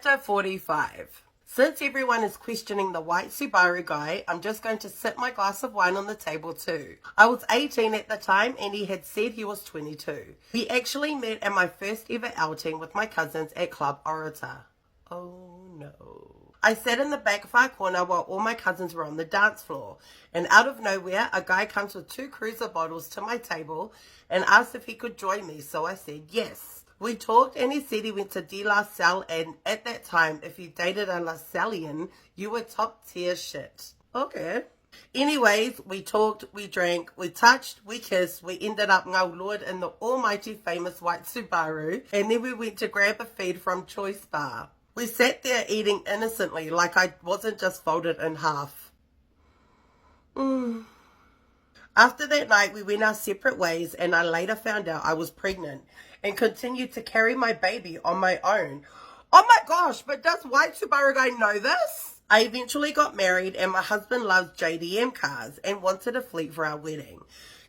Chapter 45. Since everyone is questioning the white Subaru guy, I'm just going to sit my glass of wine on the table too. I was 18 at the time and he had said he was 22. We actually met at my first ever outing with my cousins at Club Orator. Oh no. I sat in the back far corner while all my cousins were on the dance floor, and out of nowhere a guy comes with 2 cruiser bottles to my table and asked if he could join me, so I said yes. We talked and he said he went to De La Salle, and at that time if you dated a La Sallian you were top tier shit. Okay. Anyways, we talked, we drank, we touched, we kissed, we ended up ngaulured in the almighty famous white Subaru, and then we went to grab a feed from Choice Bar. We sat there eating innocently like I wasn't just folded in half. After that night, we went our separate ways, and I later found out I was pregnant and continued to carry my baby on my own. Oh my gosh, but does white Subaru guy know this? I eventually got married, and my husband loves JDM cars and wanted a fleet for our wedding.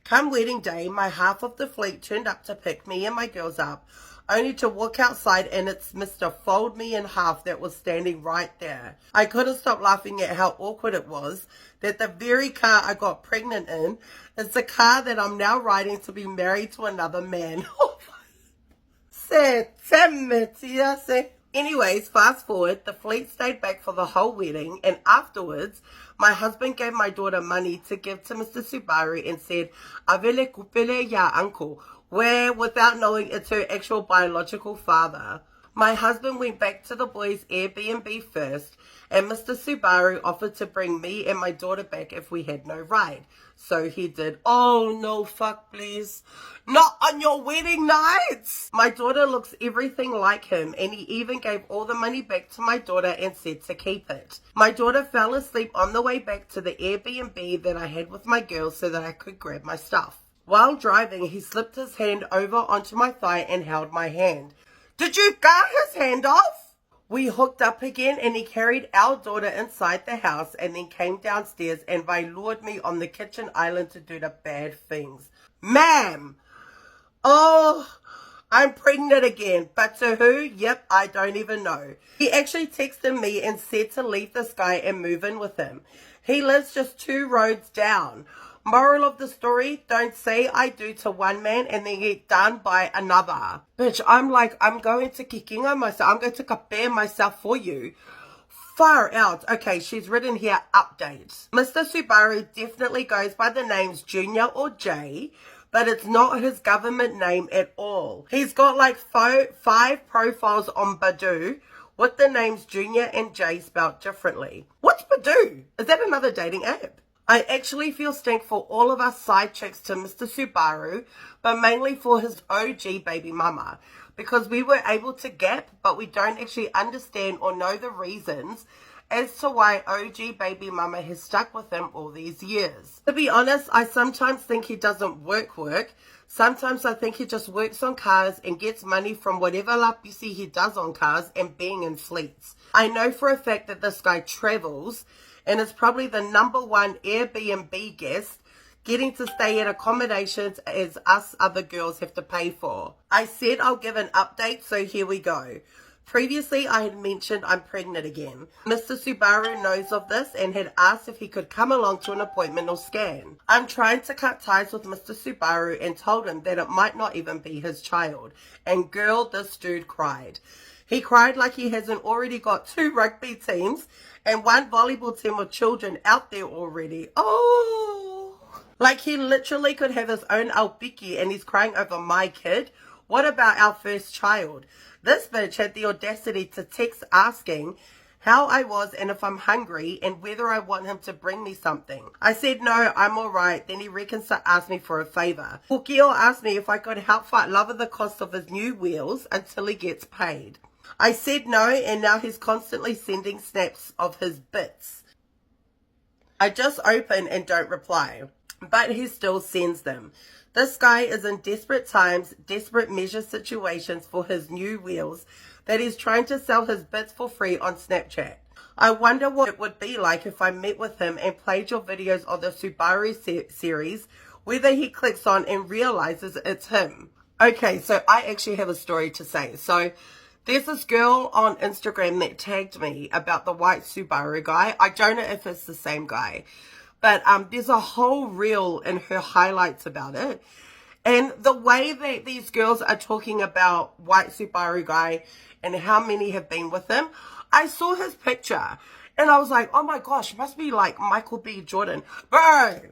Come wedding day, my half of the fleet turned up to pick me and my girls up, only to walk outside and it's Mr. Fold Me in Half that was standing right there. I couldn't stop laughing at how awkward it was that the very car I got pregnant in is the car that I'm now riding to be married to another man. Anyways, fast forward, the fleet stayed back for the whole wedding, and afterwards, my husband gave my daughter money to give to Mr. Subaru and said, "Avele kupele ya uncle," where, without knowing it's her actual biological father. My husband went back to the boys' Airbnb first, and Mr. Subaru offered to bring me and my daughter back if we had no ride. So he did. Oh no, fuck please. Not on your wedding nights! My daughter looks everything like him, and he even gave all the money back to my daughter and said to keep it. My daughter fell asleep on the way back to the Airbnb that I had with my girls so that I could grab my stuff. While driving, he slipped his hand over onto my thigh and held my hand. Did you cut his hand off? We hooked up again, and he carried our daughter inside the house and then came downstairs and lured me on the kitchen island to do the bad things. Ma'am! Oh, I'm pregnant again. But to who? Yep, I don't even know. He actually texted me and said to leave this guy and move in with him. He lives just 2 roads down. Moral of the story, don't say I do to one man and then get done by another. Bitch, I'm going to kikinga myself. I'm going to kapea myself for you. Far out. Okay, she's written here, update. Mr. Subaru definitely goes by the names Junior or Jay, but it's not his government name at all. He's got like 5 profiles on Badoo with the names Junior and Jay spelled differently. What's Badoo? Is that another dating app? I actually feel stink for all of us side chicks to Mr. Subaru, but mainly for his OG baby mama, because we were able to gap, but we don't actually understand or know the reasons as to why OG baby mama has stuck with him all these years. To be honest, I sometimes think he doesn't work. Sometimes I think he just works on cars and gets money from whatever lapisi he does on cars and being in fleets. I know for a fact that this guy travels, and is probably the #1 Airbnb guest, getting to stay at accommodations as us other girls have to pay for. I said I'll give an update, so here we go. Previously, I had mentioned I'm pregnant again. Mr. Subaru knows of this and had asked if he could come along to an appointment or scan. I'm trying to cut ties with Mr. Subaru and told him that it might not even be his child. And girl, this dude cried. He cried like he hasn't already got 2 rugby teams and 1 volleyball team of children out there already. Oh! Like he literally could have his own Alpiki and he's crying over my kid. What about our first child? This bitch had the audacity to text asking how I was and if I'm hungry and whether I want him to bring me something. I said no, I'm alright. Then he reckons to ask me for a favour. Pukio asked me if I could help fight lover the cost of his new wheels until he gets paid. I said no, and now he's constantly sending snaps of his bits. I just open and don't reply, but he still sends them. This guy is in desperate times, desperate measure situations for his new wheels that he's trying to sell his bits for free on Snapchat. I wonder what it would be like if I met with him and played your videos of the Subaru series, whether he clicks on and realizes it's him. Okay, so I actually have a story to say. So There's this girl on Instagram that tagged me about the white Subaru guy. I don't know if it's the same guy, but there's a whole reel in her highlights about it. And the way that these girls are talking about white Subaru guy and how many have been with him, I saw his picture and I was like, oh my gosh, must be like Michael B. Jordan. Bro,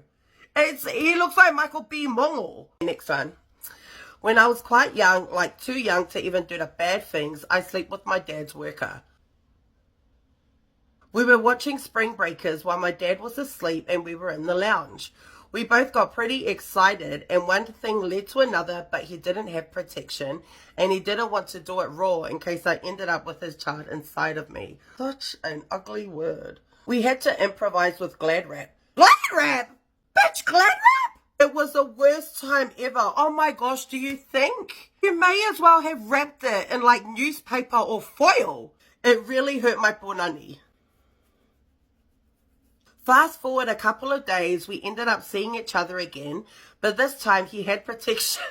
he looks like Michael B. Mongo. Next one. When I was quite young, like too young to even do the bad things, I sleep with my dad's worker. We were watching Spring Breakers while my dad was asleep and we were in the lounge. We both got pretty excited and one thing led to another, but he didn't have protection and he didn't want to do it raw in case I ended up with his child inside of me. Such an ugly word. We had to improvise with Glad Wrap. Glad Wrap? Bitch, Glad Wrap? It was the worst time ever. Oh my gosh, do you think? You may as well have wrapped it in like newspaper or foil. It really hurt my punani. Fast forward a couple of days, we ended up seeing each other again, but this time he had protection.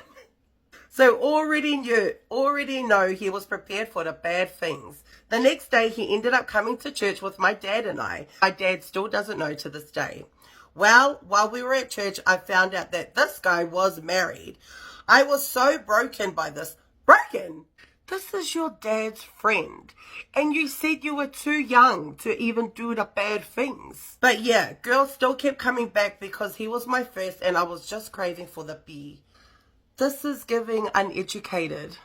So already know he was prepared for the bad things. The next day he ended up coming to church with my dad and I. My dad still doesn't know to this day. Well, while we were at church, I found out that this guy was married. I was so broken by this. Broken? This is your dad's friend. And you said you were too young to even do the bad things. But yeah, girls still kept coming back because he was my first and I was just craving for the B. This is giving uneducated.